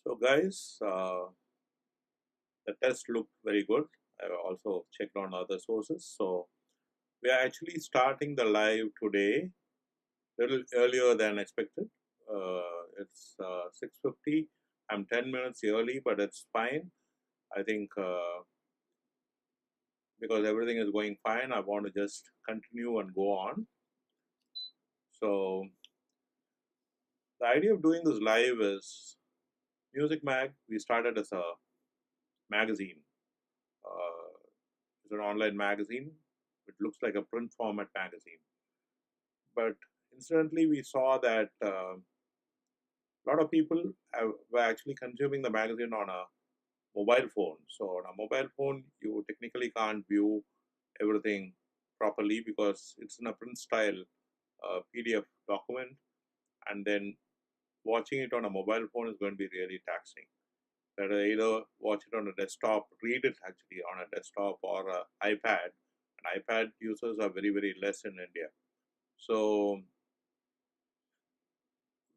So guys, the test looked very good. I also checked on other sources. So we are actually starting the live today, a little earlier than expected. It's 6:50. I'm 10 minutes early, but it's fine. I think because everything is going fine, I want to just continue and go on. So the idea of doing this live is Museek Mag. We started as a magazine. Uh, it's an online magazine. It looks like a print format magazine. But incidentally, we saw that a lot of people were actually consuming the magazine on a mobile phone. So on a mobile phone, you technically can't view everything properly because it's in a print style PDF document, and then watching it on a mobile phone is going to be really taxing. Better either watch it on a desktop, read it actually on a desktop or an iPad. And iPad users are very less in India. So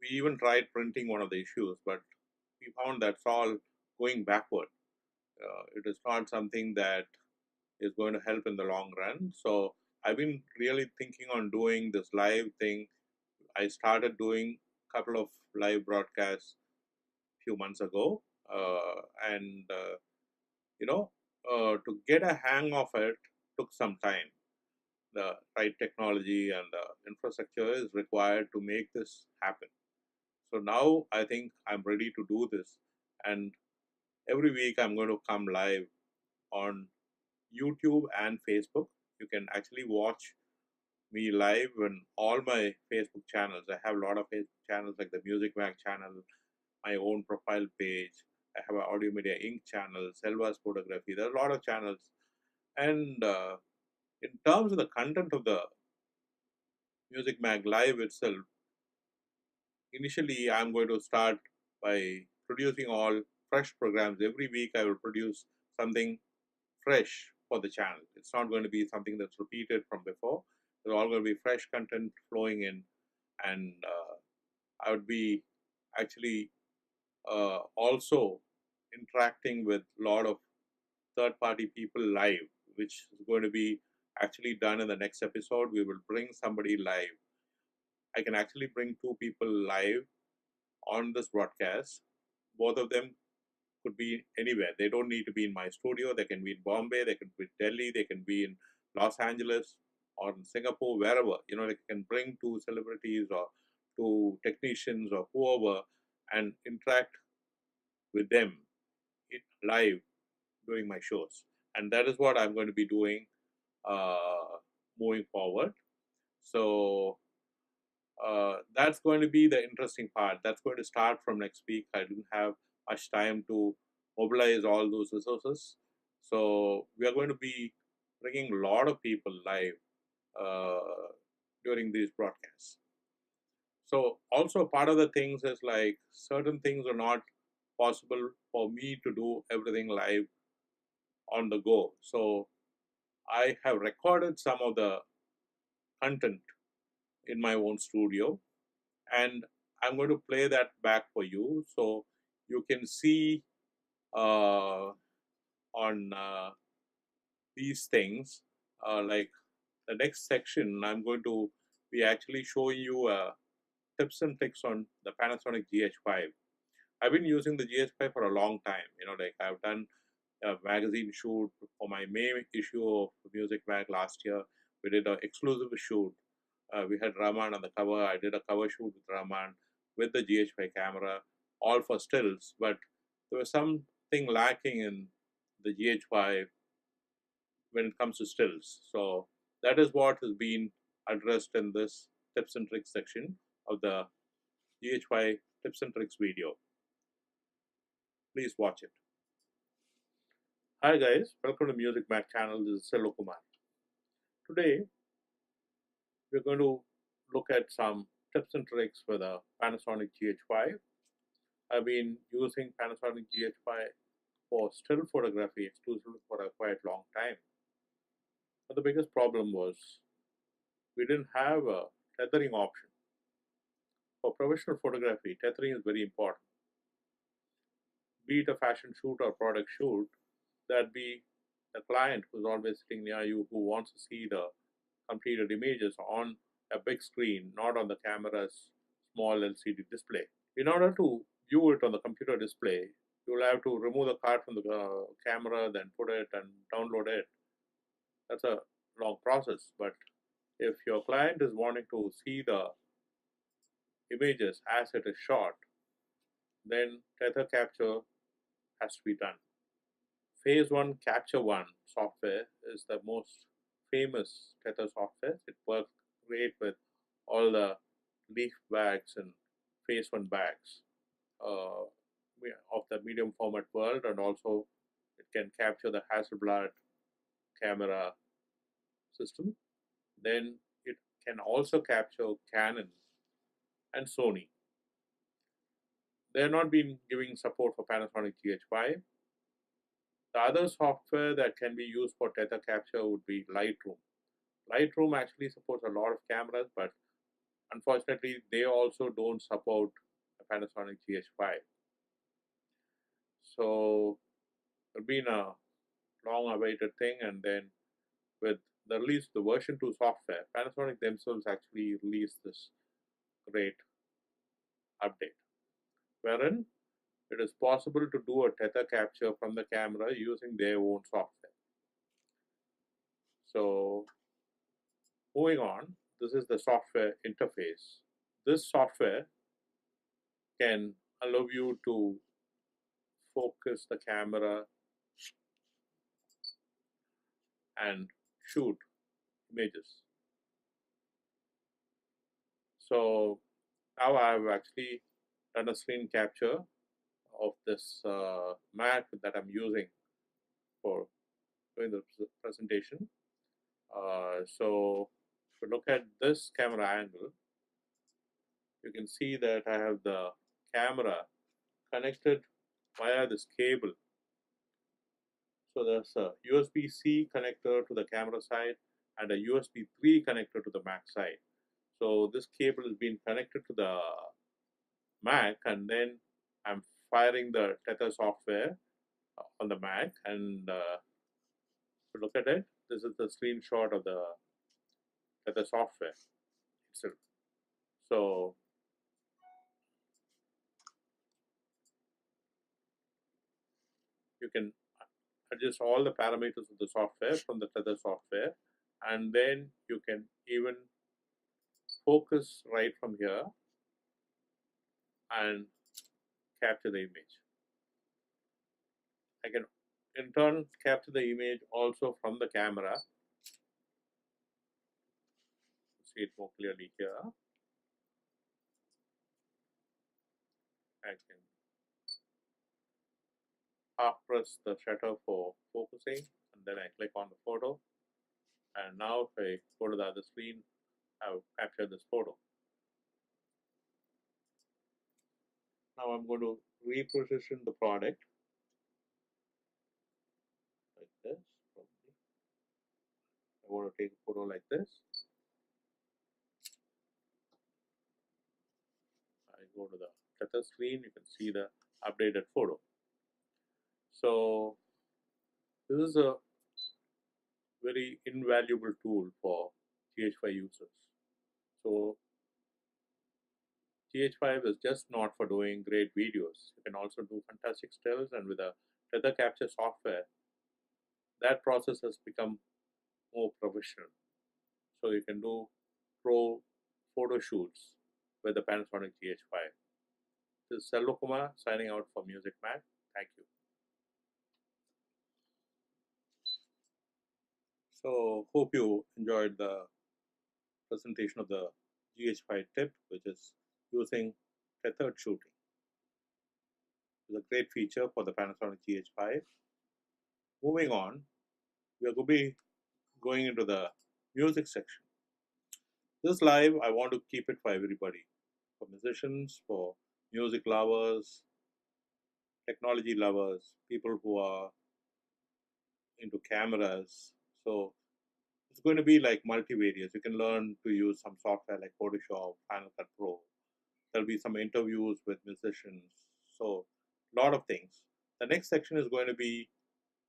we even tried printing one of the issues, but we found that's all going backward. It is not something that is going to help in the long run. So I've been really thinking on doing this live thing. I started doing a couple of live broadcasts a few months ago, and you know, to get a hang of it took some time. The right technology and the infrastructure is required to make this happen. So now I think I'm ready to do this, and every week I'm going to come live on YouTube and Facebook. You can actually watch me live on all my Facebook channels. I have a lot of Facebook channels like the Museek Mag channel, my own profile page. I have an Audio Media Inc. channel, Selva's Photography. There are a lot of channels. And in terms of the content of the Museek Mag live itself, initially I'm going to start by producing all fresh programs. Every week I will produce something fresh for the channel. It's not going to be something that's repeated from before. There's all going to be fresh content flowing in, and I would be actually also interacting with a lot of third-party people live, which is going to be actually done in the next episode. We will bring somebody live. I can actually bring two people live on this broadcast. Both of them could be anywhere. They don't need to be in my studio. They can be in Bombay, they can be in Delhi, they can be in Los Angeles or in Singapore, wherever. They can bring two celebrities or two technicians or whoever and interact with them live during my shows. And that is what I'm going to be doing moving forward. So that's going to be the interesting part. That's going to start from next week. I didn't have much time to mobilize all those resources. So we are going to be bringing a lot of people live during these broadcasts. So also part of the things is like certain things are not possible for me to do everything live on the go. So I have recorded some of the content in my own studio, and I'm going to play that back for you so you can see on these things. Like the next section, I'm going to be actually showing you tips and tricks on the Panasonic GH5. I've been using the GH5 for a long time. Like I've done a magazine shoot for my May issue of Museek Mag last year. We did an exclusive shoot. We had Rahman on the cover. I did a cover shoot with Rahman with the GH5 camera, all for stills. But there was something lacking in the GH5 when it comes to stills. So that is what has been addressed in this tips and tricks section of the GH5 tips and tricks video. Please watch it. Hi guys, welcome to Museek Mag channel. This is T.Selvakumar. Today we're going to look at some tips and tricks for the Panasonic GH5. I've been using Panasonic GH5 for still photography exclusively for a quite long time. But the biggest problem was we didn't have a tethering option. For professional photography, tethering is very important. be it a fashion shoot or product shoot, that be the client who's always sitting near you who wants to see the completed images on a big screen, not on the camera's small LCD display. In order to view it on the computer display, you'll have to remove the card from the camera, then put it and download it. That's a long process. But if your client is wanting to see the images as it is shot, then tether capture has to be done. Phase 1 Capture One software is the most famous tether software. It works great with all the leaf bags and Phase 1 bags of the medium format world, and also it can capture the Hasselblad camera system. Then it can also capture Canon and Sony. They have not been giving support for Panasonic GH5. The other software that can be used for tether capture would be Lightroom. Lightroom actually supports a lot of cameras, but unfortunately, they also don't support a Panasonic GH5. So it's been a long-awaited thing, and then with the release of the version 2 software, Panasonic themselves actually released this great update, wherein it is possible to do a tether capture from the camera using their own software. So moving on, this is the software interface. This software can allow you to focus the camera and shoot images. So now I've actually done a screen capture of this mat that I'm using for doing the presentation. So if you look at this camera angle, you can see that I have the camera connected via this cable. So there's a USB-C connector to the camera side and a USB 3 connector to the Mac side. So this cable is being connected to the Mac, and then I'm firing the tether software on the Mac. And if you look at it, this is the screenshot of the tether software itself. So you can adjust all the parameters of the software from the tether software, and then you can even focus right from here and capture the image. I can in turn capture the image also from the camera. See it more clearly here. I can half press the shutter for focusing, and then I click on the photo. And now if I go to the other screen, I've captured this photo. Now I'm going to reposition the product like this. Probably. I want to take a photo like this. I go to the shutter screen, you can see the updated photo. So this is a very invaluable tool for GH5 users. So GH5 is just not for doing great videos. You can also do fantastic stills, and with a tether capture software, that process has become more professional. So you can do pro photo shoots with the Panasonic GH5. This is Selvakumar signing out for Museek Mag. Thank you. So hope you enjoyed the presentation of the GH5 tip, which is using tethered shooting. It's a great feature for the Panasonic GH5. Moving on, we are going to be going into the music section. This live, I want to keep it for everybody, for musicians, for music lovers, technology lovers, people who are into cameras. So it's going to be like multivarious. You can learn to use some software like Photoshop, Final Cut Pro. There'll be some interviews with musicians. So a lot of things. The next section is going to be,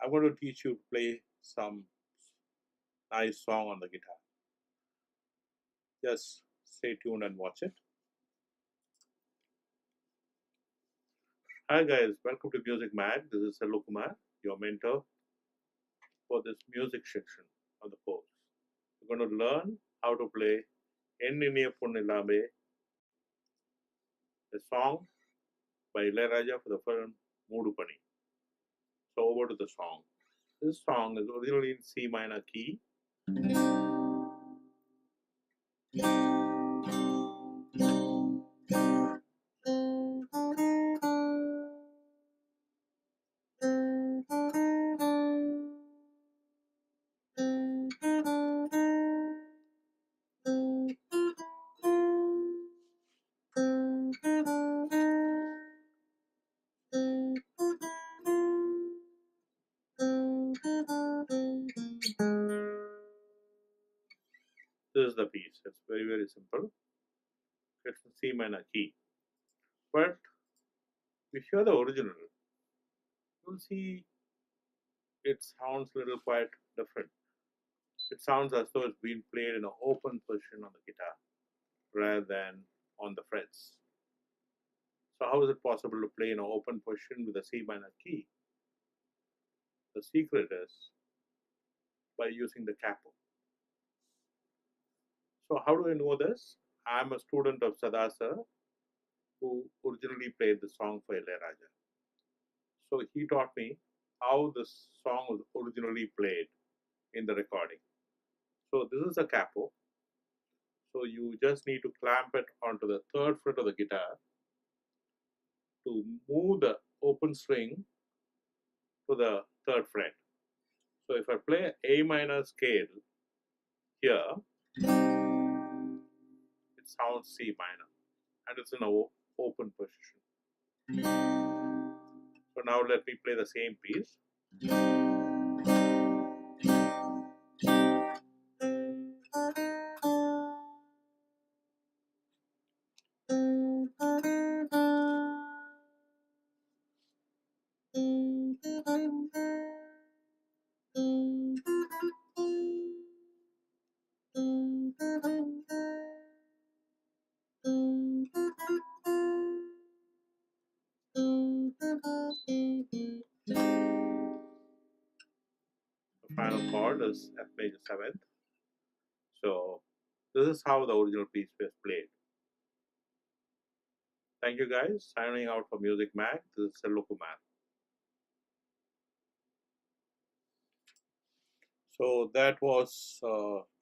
I'm going to teach you to play some nice song on the guitar. Just stay tuned and watch it. Hi guys, welcome to Museek Mag. This is T.Selvakumar, your mentor for this music section of the course. We're going to learn how to play Enniya Ponnilabe, a song by A.R.Rahman for the film Moodu Pani. So over to the song. This song is originally in C minor key. This is the piece. It's very, very simple. It's in C minor key. But if you hear the original, you'll see it sounds a little quite different. It sounds as though it's been played in an open position on the guitar rather than on the frets. So how is it possible to play in an open position with a C minor key? The secret is by using the capo. So how do I know this? I'm a student of Sadasa who originally played the song for A.R.Rahman. So he taught me how this song was originally played in the recording. So this is a capo. So you just need to clamp it onto the third fret of the guitar to move the open string to the third fret. So if I play A minor scale here, it sounds C minor and it's in an open position. So now let me play the same piece. The final chord is F major 7th. So this is how the original piece was played. Thank you guys. Signing out for Museek Mag. This is T.Selvakumar. So that was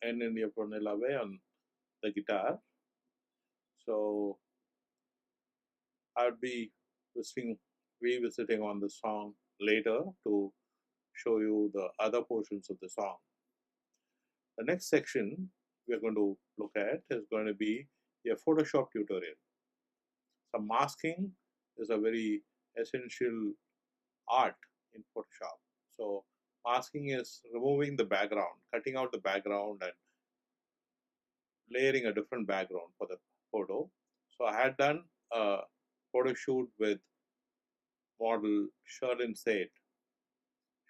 Enniya Ponnilabe on the guitar. So I'll be revisiting on the song later to show you the other portions of the song. The next section we're going to look at is going to be a Photoshop tutorial. So masking is a very essential art in Photoshop. So masking is removing the background, cutting out the background and layering a different background for the photo. So I had done a photo shoot with model Sherlyn Seth.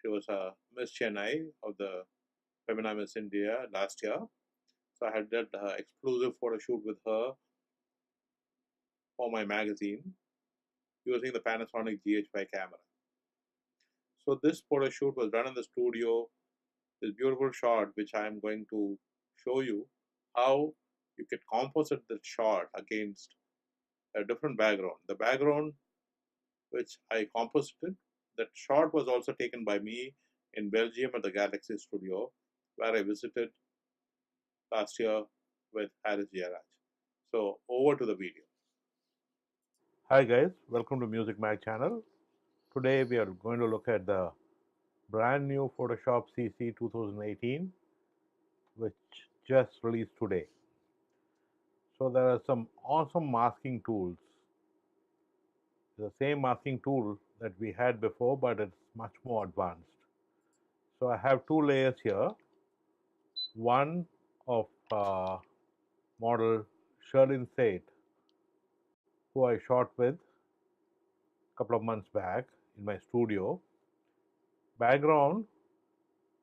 She was a Miss Chennai of the Femina Miss India last year. So I had done an exclusive photo shoot with her for my magazine using the Panasonic GH5 camera. So this photo shoot was done in the studio. This beautiful shot, which I am going to show you how you can composite the shot against a different background. The background which I composited, that shot was also taken by me in Belgium at the Galaxy Studio, where I visited last year with Harris Jayaraj. So over to the video. Hi guys, welcome to Museek Mag channel. Today we are going to look at the brand new Photoshop CC 2018, which just released today. So there are some awesome masking tools. The same masking tool that we had before, but it's much more advanced. So I have two layers here. One of model Sherlyn Seth, who I shot with couple of months back in my studio. Background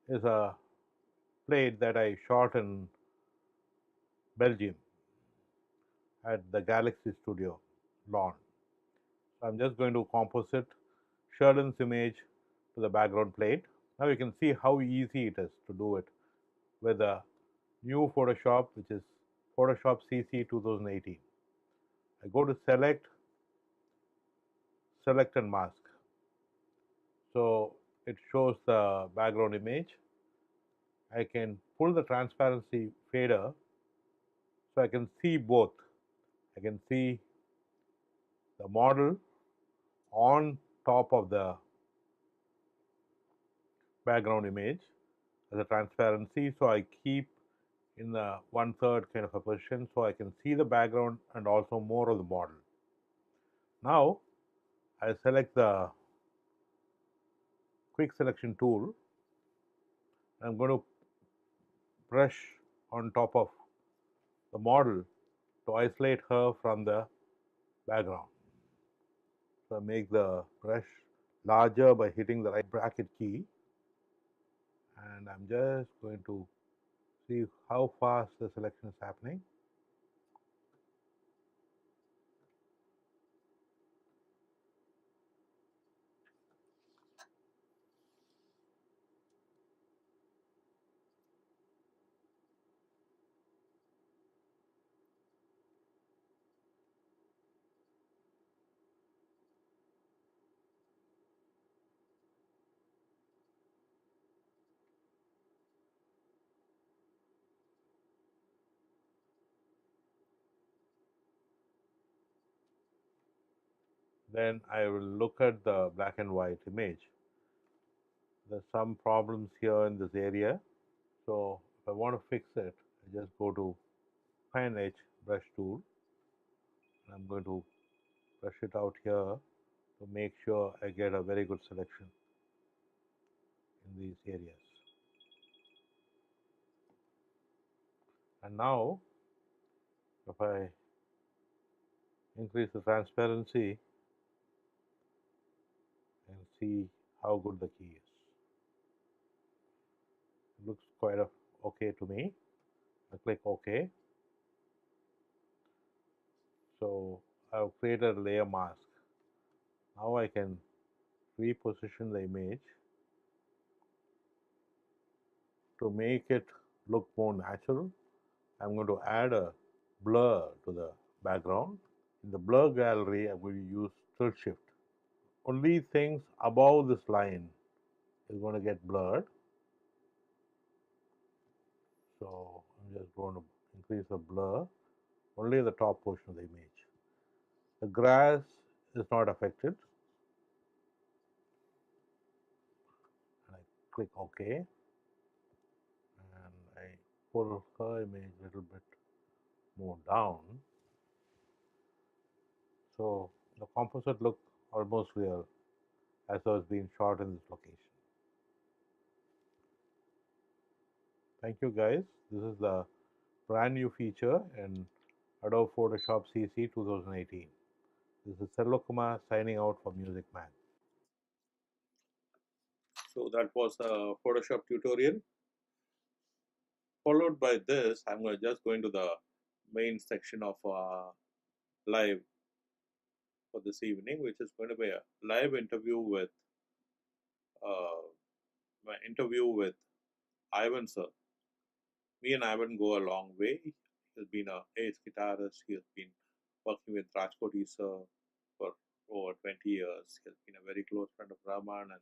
is a plate that I shot in Belgium at the Galaxy Studio lawn. So I'm just going to composite Sheldon's image to the background plate. Now you can see how easy it is to do it with the new Photoshop, which is Photoshop CC 2018. I go to select and mask. So it shows the background image. I can pull the transparency fader so I can see both. I can see the model on top of the background image as a transparency. So I keep in the 1/3 kind of a position so I can see the background and also more of the model. Now I select the quick selection tool. I'm going to brush on top of the model to isolate her from the background. So I make the brush larger by hitting the right bracket key, and I'm just going to see how fast the selection is happening. Then I will look at the black and white image. There's some problems here in this area. So if I want to fix it, I just go to Fine Edge brush tool. And I'm going to brush it out here to make sure I get a very good selection in these areas. And now, if I increase the transparency and see how good the key is. It looks quite okay to me. I click OK. So I've created a layer mask. Now I can reposition the image to make it look more natural. I'm going to add a blur to the background. In the blur gallery, I'm going to use tilt shift. Only things above this line is going to get blurred. So I'm just going to increase the blur only the top portion of the image. The grass is not affected. And I click OK. And I pull her image a little bit more down. So the composite look almost real as though it's been shot in this location. Thank you guys. This is the brand new feature in Adobe Photoshop CC 2018. This is Selvakumar signing out for Museek Mag. So that was a Photoshop tutorial. Followed by this, I'm going to just go into the main section of live for this evening, which is going to be a live interview with my interview with Ivan sir. Me and Ivan go a long way. He's been a ace guitarist. He has been working with Rajkoti sir for over 20 years. He has been a very close friend of Rahman, and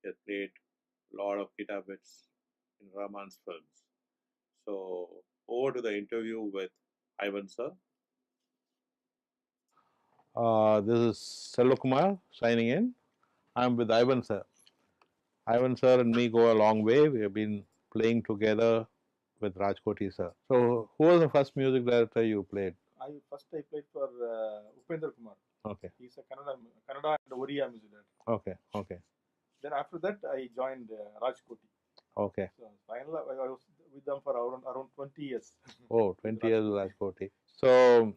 he has played a lot of guitar bits in Rahman's films. So over to the interview with Ivan sir. This is Selvakumar signing in. I'm with Ivan sir. Ivan sir and me go a long way. We have been playing together with Rajkoti sir. So, who was the first music director you played? First I played for Upendra Kumar. Okay. He's a Kannada and Oriya music director. Okay. Okay. Then after that I joined Rajkoti. Okay. So finally I was with them for around 20 years. Oh, 20 years with Rajkoti. So,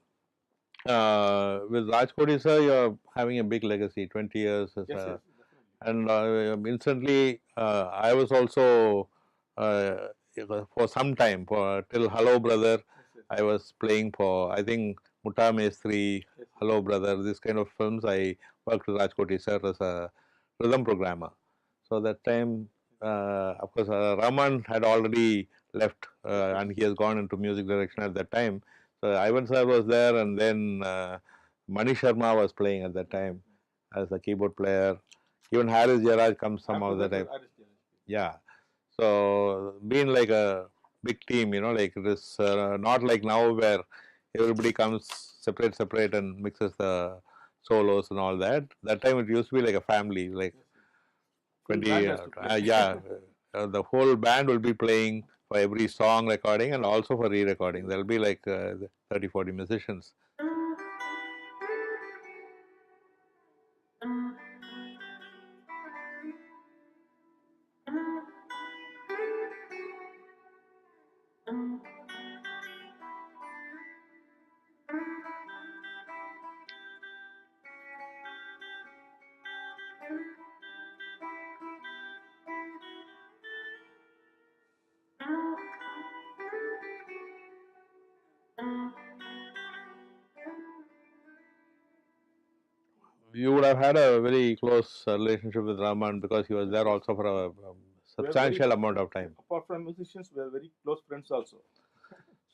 with Rajkoti sir, you're having a big legacy, 20 years. Yes, definitely. And instantly, I was also, for some time, till Hello Brother, Yes. I was playing for, I think, Mutta Mestri, Yes. Hello Brother, this kind of films. I worked with Rajkoti sir as a rhythm programmer. So that time, of course, Rahman had already left and he has gone into music direction at that time. So Ivan sir was there, and then Mani Sharma was playing at that time as a keyboard player. Even Harris Jarraj comes some of the time. Yeah. So being like a big team, like it is not like now where everybody comes separate and mixes the solos and all that. That time it used to be like a family, like 20, the whole band will be playing for every song recording and also for re-recording. There'll be like 30, 40 musicians. You would have had a very close relationship with Rahman because he was there also for a substantial amount of time. Apart from musicians, we are very close friends also.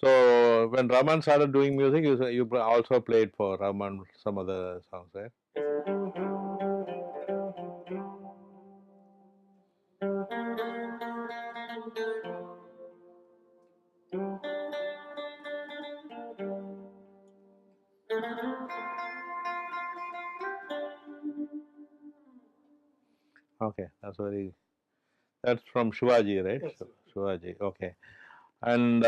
So when Rahman started doing music, you also played for Rahman some other songs, right? Okay, that's from Shivaji, right? Yes. Shivaji, okay. And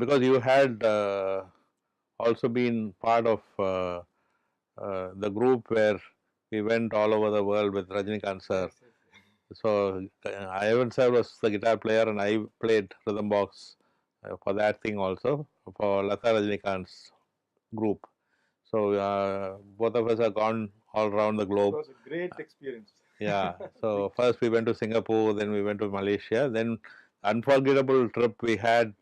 because you had also been part of the group where we went all over the world with Rajinikanth sir. So Ivan sir was the guitar player and I played rhythm box for that thing also, for Lata Rajinikanth's group. So both of us have gone all around the globe. It was a great experience. Yeah. So first we went to Singapore, then we went to Malaysia. Then unforgettable trip we had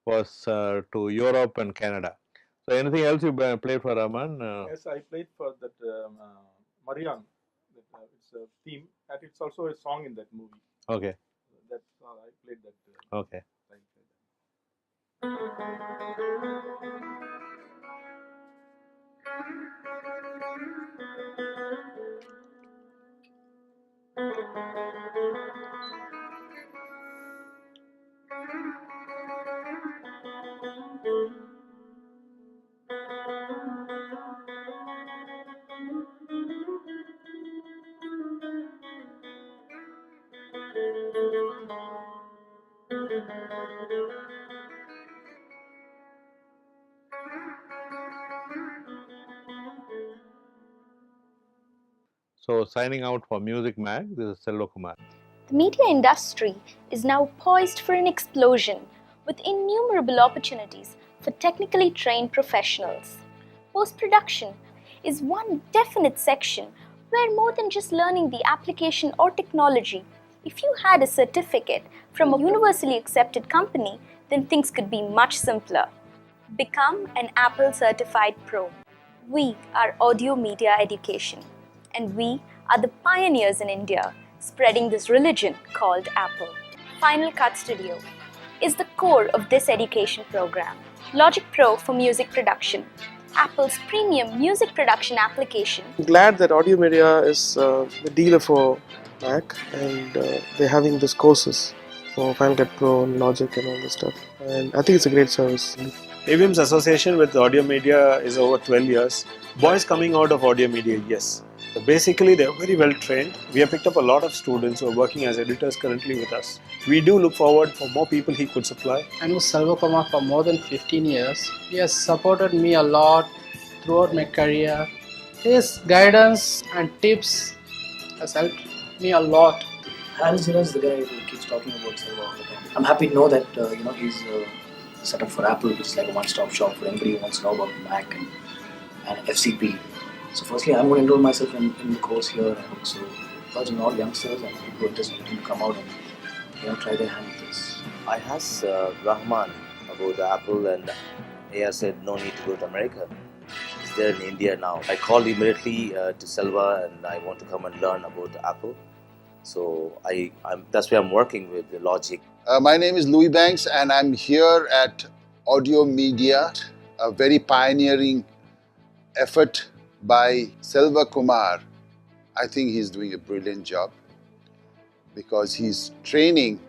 was to Europe and Canada. So anything else you played for Rahman? Yes, I played for that Marian. It's a theme, and it's also a song in that movie. Okay. That's all I played that. Okay. So signing out for Museek Mag, this is Selvakumar. The media industry is now poised for an explosion with innumerable opportunities for technically trained professionals. Post-production is one definite section where more than just learning the application or technology, if you had a certificate from a universally accepted company, then things could be much simpler. Become an Apple Certified Pro. We are audio media education, and we are the pioneers in India spreading this religion called Apple. Final Cut Studio is the core of this education program. Logic Pro for music production, Apple's premium music production application. I'm glad that Audio Media is the dealer for Mac, and they're having these courses for Final Cut Pro and Logic and all this stuff. And I think it's a great service. AVM's association with Audio Media is over 12 years. Boys coming out of Audio Media, yes. So basically, they're very well trained. We have picked up a lot of students who are working as editors currently with us. We do look forward for more people he could supply. I know Selvakumar for more than 15 years. He has supported me a lot throughout my career. His guidance and tips has helped me a lot. Harris is the guy who keeps talking about Selva all the time. I'm happy to know that he's set up for Apple, which is like a one-stop shop for anybody who wants to know about Mac and FCP. So firstly, I'm going to enroll myself in the course here, and also urging all youngsters and people who are interested to come out and try their hand with this. I asked Rahman about Apple, and A.R. said no need to go to America. He's there in India now. I called immediately to Selva, and I want to come and learn about Apple. So that's why I'm working with the Logic. My name is Louis Banks, and I'm here at Audio Media, a very pioneering effort by T.Selvakumar. I think he's doing a brilliant job because he's training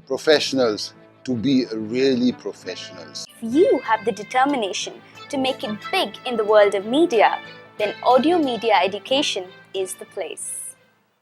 professionals to be really professionals. If you have the determination to make it big in the world of media, then Audio Media Education is the place.